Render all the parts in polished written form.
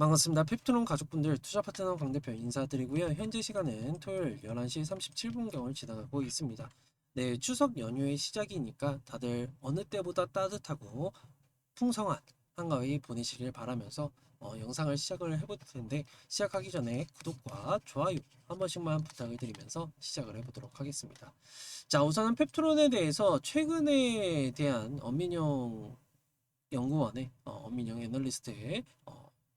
반갑습니다. 펩트론 가족분들 투자 파트너 강 대표 인사드리고요. 현재 시간은 토요일 11시 37분경을 지나가고 있습니다. 네, 추석 연휴의 시작이니까 다들 어느 때보다 따뜻하고 풍성한 한가위 보내시길 바라면서 영상을 시작을 해볼 텐데 시작하기 전에 구독과 좋아요 한 번씩만 부탁을 드리면서 시작을 해보도록 하겠습니다. 자, 우선은 펩트론에 대해서 최근에 대한 엄민영 연구원의 엄민영 애널리스트의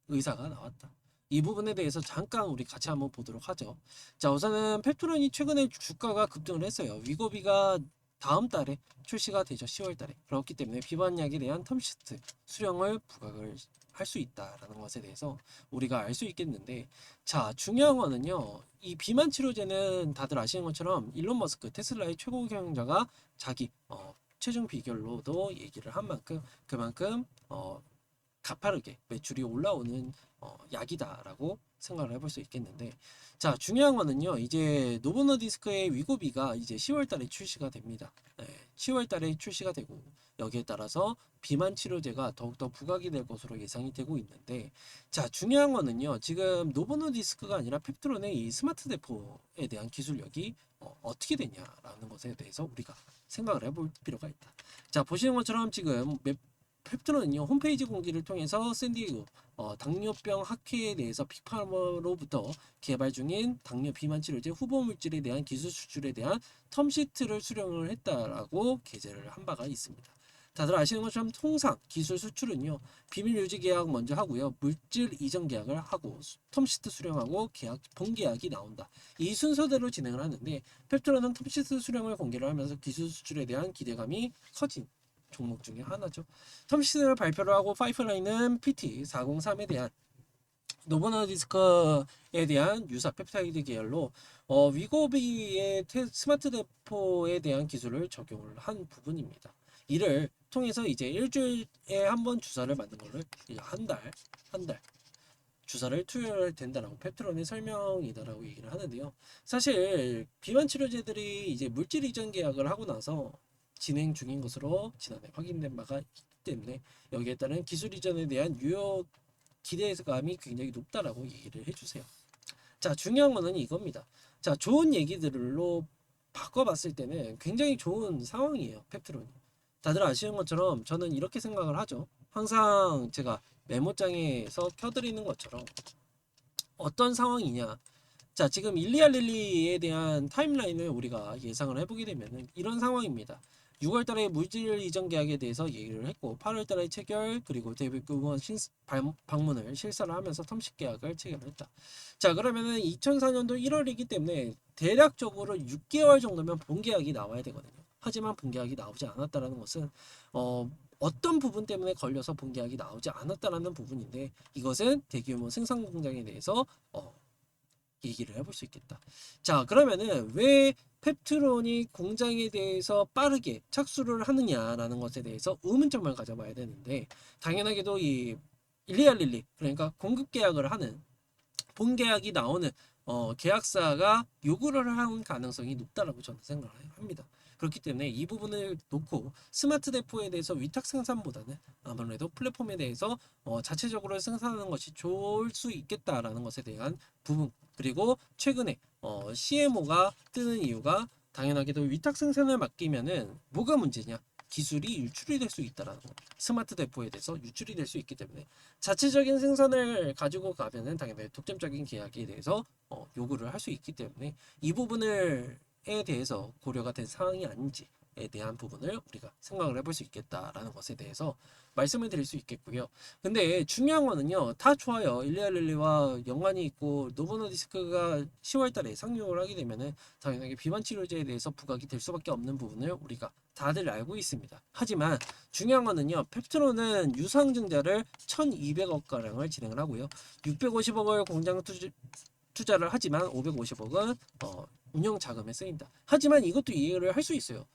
의사가 나왔다. 이 부분에 대해서 잠깐 우리 같이 한번 보도록 하죠. 자, 우선은 펩트론이 최근에 주가가 급등을 했어요. 위고비가 다음 달에 출시가 되죠. 10월 달에. 그렇기 때문에 비만약에 대한 텀시트 수령을 부각을 할 수 있다라는 것에 대해서 우리가 알 수 있겠는데, 자, 중요한 거는요. 이 비만 치료제는 다들 아시는 것처럼 일론 머스크 테슬라의 최고 경영자가 자기 체중 비결로도 얘기를 한 만큼 그만큼 가파르게 매출이 올라오는 약이다라고 생각을 해볼 수 있겠는데, 자, 중요한 거는요. 이제 노보노디스크의 위고비가 이제 10월 달에 출시가 됩니다. 네, 10월 달에 출시가 되고 여기에 따라서 비만 치료제가 더욱더 부각이 될 것으로 예상이 되고 있는데, 자, 중요한 거는요. 지금 노보노디스크가 아니라 펩트론의 이 스마트 대포에 대한 기술력이 어떻게 되냐라는 것에 대해서 우리가 생각을 해볼 필요가 있다. 자, 보시는 것처럼 지금 펩트론은요 홈페이지 공지를 통해서 샌디에고 당뇨병 학회에 대해서 빅파머로부터 개발 중인 당뇨 비만 치료제 후보 물질에 대한 기술 수출에 대한 텀시트를 수령을 했다라고 게재를 한 바가 있습니다. 다들 아시는 것처럼 통상 기술 수출은요 비밀 유지 계약 먼저 하고요 물질 이전 계약을 하고 텀시트 수령하고 계약 본계약이 나온다. 이 순서대로 진행을 하는데 펩트론은 텀시트 수령을 공개를 하면서 기술 수출에 대한 기대감이 커진 종목 중에 하나죠. 텀시스를 발표를 하고 파이프라인은 PT403에 대한 노보노디스크에 대한 유사 펩타이드 계열로 위고비의 스마트 대포에 대한 기술을 적용을 한 부분입니다. 이를 통해서 이제 일주일에 한 번 주사를 맞는 거를 이제 한 달 주사를 투여를 된다라고 펩트론의 설명이다라고 얘기를 하는데요. 사실 비만 치료제들이 이제 물질 이전 계약을 하고 나서 진행 중인 것으로 지난해 확인된 바가 있기 때문에 여기에 따른 기술 이전에 대한 유효 기대감이 굉장히 높다라고 얘기를 해주세요. 자, 중요한 거는 이겁니다. 자, 좋은 얘기들로 바꿔봤을 때는 굉장히 좋은 상황이에요. 펩트론이. 다들 아시는 것처럼 저는 이렇게 생각을 하죠. 항상 제가 메모장에서 켜드리는 것처럼 어떤 상황이냐. 자, 지금 일리아 릴리에 대한 타임라인을 우리가 예상을 해보게 되면은 이런 상황입니다. 6월 달에 물질 이전 계약에 대해서 얘기를 했고 8월 달에 체결 그리고 데이비드 의원 방문을 실사를 하면서 텀식 계약을 체결을 했다. 자, 그러면은 2004년도 1월이기 때문에 대략적으로 6개월 정도면 본 계약이 나와야 되거든요. 하지만 본 계약이 나오지 않았다라는 것은 어떤 부분 때문에 걸려서 본 계약이 나오지 않았다라는 부분인데 이것은 대규모 생산 공장에 대해서 얘기를 해볼 수 있겠다. 자, 그러면은 왜 펩트론이 공장에 대해서 빠르게 착수를 하느냐라는 것에 대해서 의문점을 가져봐야 되는데 당연하게도 이 일리알릴리 그러니까 공급 계약을 하는 본 계약이 나오는 계약사가 요구를 한 가능성이 높다라고 저는 생각을 합니다. 그렇기 때문에 이 부분을 놓고 스마트 대포에 대해서 위탁 생산보다는 아무래도 플랫폼에 대해서 자체적으로 생산하는 것이 좋을 수 있겠다라는 것에 대한 부분 그리고 최근에 CMO가 뜨는 이유가 당연하게도 위탁 생산을 맡기면은 뭐가 문제냐? 기술이 유출이 될 수 있다라는 거. 스마트 대포에 대해서 유출이 될 수 있기 때문에 자체적인 생산을 가지고 가면은 당연히 독점적인 계약에 대해서 요구를 할 수 있기 때문에 이 부분을 에 대해서 고려가 된 사항이 아닌지에 대한 부분을 우리가 생각을 해볼 수 있겠다라는 것에 대해서 말씀을 드릴 수 있겠고요. 근데 중요한 거는요. 다 좋아요. 일리알릴리와 연관이 있고 노보노디스크가 10월 달에 상용을 하게 되면은 당연하게 비만 치료제에 대해서 부각이 될 수밖에 없는 부분을 우리가 다들 알고 있습니다. 하지만 중요한 거는요. 펩트론은 유상증자를 1200억 가량을 진행을 하고요. 650억을 공장 투자를 하지만 550억은 운영 자금에 쓰인다. 하지만 이것도 이해를 할 수 있어요.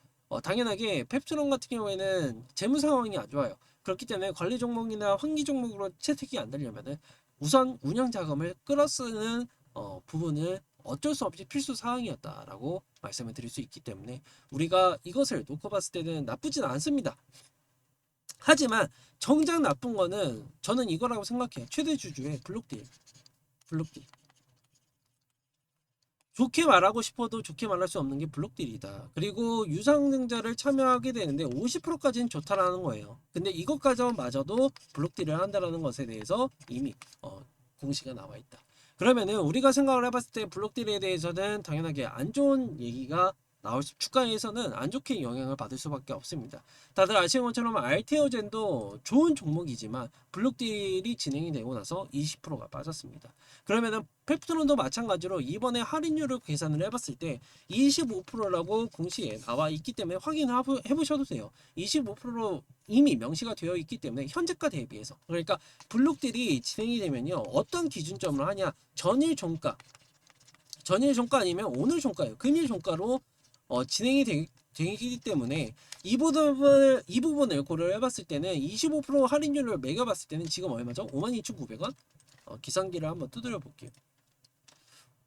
당연하게 펩트론 같은 경우에는 재무 상황이 안 좋아요. 그렇기 때문에 관리 종목이나 환기 종목으로 채택이 안 되려면은 우선 운영 자금을 끌어쓰는 부분을 어쩔 수 없이 필수 사항이었다라고 말씀을 드릴 수 있기 때문에 우리가 이것을 놓고 봤을 때는 나쁘진 않습니다. 하지만 정작 나쁜 거는 저는 이거라고 생각해요. 최대 주주의 블록딜. 블록딜. 좋게 말하고 싶어도 좋게 말할 수 없는 게 블록딜이다. 그리고 유상증자를 참여하게 되는데 50%까지는 좋다라는 거예요. 근데 이것까지마저도 블록딜을 한다라는 것에 대해서 이미 공시가 나와 있다. 그러면은 우리가 생각을 해봤을 때 블록딜에 대해서는 당연하게 안 좋은 얘기가 나올 주가에서는 안 좋게 영향을 받을 수밖에 없습니다. 다들 아시는 것처럼 알테오젠도 좋은 종목이지만 블록딜이 진행이 되고 나서 20%가 빠졌습니다. 그러면은 펩트론도 마찬가지로 이번에 할인율을 계산을 해봤을 때 25%라고 공시에 나와 있기 때문에 확인해보셔도 돼요. 25% 이미 명시가 되어 있기 때문에 현재가 대비해서, 그러니까 블록딜이 진행이 되면요 어떤 기준점을 하냐, 전일 종가 아니면 오늘 종가예요. 금일 종가로 진행이 되기 때문에 이 부분을 고려를 해봤을 때는 25% 할인율을 매겨봤을 때는 지금 얼마죠? 52,900원? 기상기를 한번 두드려 볼게요.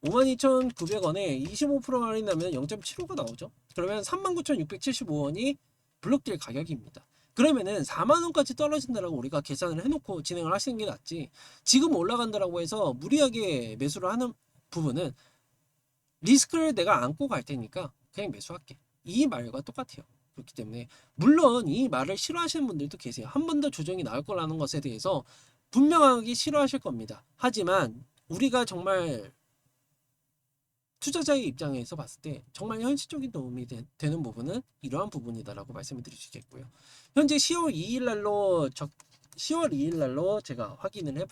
52,900원에 25% 할인하면 0.75가 나오죠. 그러면 39,675원이 블록딜 가격입니다. 그러면은 4만원까지 떨어진다라고 우리가 계산을 해놓고 진행을 하시는 게 낫지, 지금 올라간다라고 해서 무리하게 매수를 하는 부분은 리스크를 내가 안고 갈 테니까 그냥 매수할게, 이 말과 똑같아요. 그렇기 때문에 물론 이 말을 싫어하시는 분들도 계세요. 한 번 더 조정이 나올 거라는 것에 대해서 분명하게 싫어하실 겁니다. 하지만 우리가 정말 투자자의 입장에서 봤을 때 정말 현실적인 도움이 되는 부분은 이러한 부분이다라고 말씀을 드릴 수 있겠고요. 현재 10월 2일 날로 10월 2일 날로 제가 확인을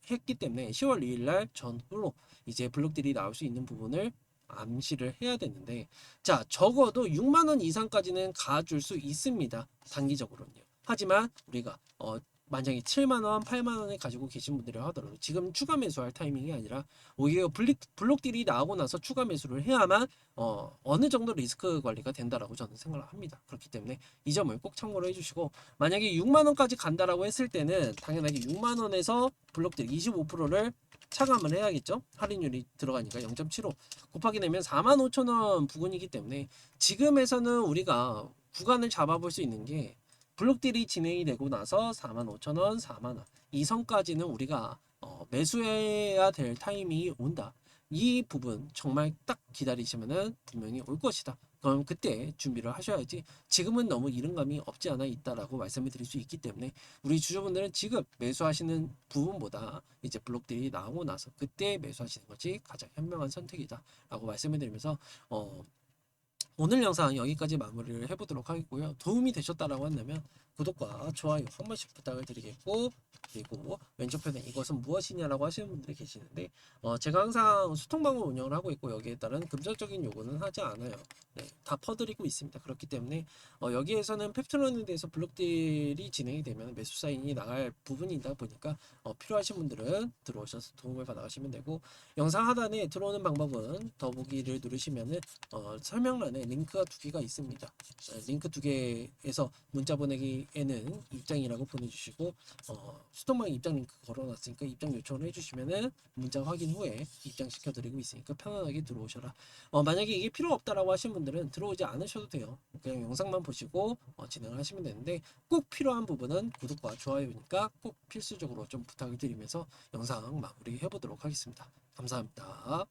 했기 때문에 10월 2일 날 전후로 이제 블록들이 나올 수 있는 부분을 암시를 해야 되는데, 자 적어도 6만 원 이상까지는 가줄 수 있습니다. 단기적으로는요. 하지만 우리가 만약에 7만 원, 8만 원을 가지고 계신 분들이 하더라도 지금 추가 매수할 타이밍이 아니라 오히려 블록딜이 나오고 나서 추가 매수를 해야만 어느 정도 리스크 관리가 된다라고 저는 생각을 합니다. 그렇기 때문에 이 점을 꼭 참고로 해주시고, 만약에 6만 원까지 간다라고 했을 때는 당연하게 6만 원에서 블록딜 25%를 차감을 해야겠죠. 할인율이 들어가니까 0.75 곱하기 되면 4만 5천 원 부근이기 때문에 지금에서는 우리가 구간을 잡아볼 수 있는 게 블록딜이 진행이 되고 나서 45,000원, 4만원 이 선까지는 우리가 매수해야 될 타이밍이 온다. 이 부분 정말 딱 기다리시면은 분명히 올 것이다. 그럼 그때 준비를 하셔야지, 지금은 너무 이른 감이 없지 않아 있다라고 말씀을 드릴 수 있기 때문에 우리 주주분들은 지금 매수하시는 부분보다 이제 블록딜이 나오고 나서 그때 매수하시는 것이 가장 현명한 선택이다라고 말씀을 드리면서 오늘 영상 여기까지 마무리를 해보도록 하겠고요. 도움이 되셨다라고 한다면 구독과 좋아요 한 번씩 부탁을 드리겠고, 그리고 왼쪽편에 이것은 무엇이냐라고 하시는 분들이 계시는데 제가 항상 소통방을 운영을 하고 있고 여기에 따른 금전적인 요구는 하지 않아요. 네, 다 퍼드리고 있습니다. 그렇기 때문에 여기에서는 펩트론에 대해서 블록딜이 진행이 되면 매수 사인이 나갈 부분이다 보니까 필요하신 분들은 들어오셔서 도움을 받아가시면 되고, 영상 하단에 들어오는 방법은 더보기를 누르시면은 설명란에 링크가 두 개가 있습니다. 링크 두 개에서 문자 보내기에는 입장이라고 보내주시고 수동방 입장 링크 걸어놨으니까 입장 요청을 해주시면은 문자 확인 후에 입장 시켜드리고 있으니까 편안하게 들어오셔라. 만약에 이게 필요 없다라고 하신 분들은 들어오지 않으셔도 돼요. 그냥 영상만 보시고 진행을 하시면 되는데, 꼭 필요한 부분은 구독과 좋아요니까 꼭 필수적으로 좀 부탁을 드리면서 영상 마무리 해보도록 하겠습니다. 감사합니다.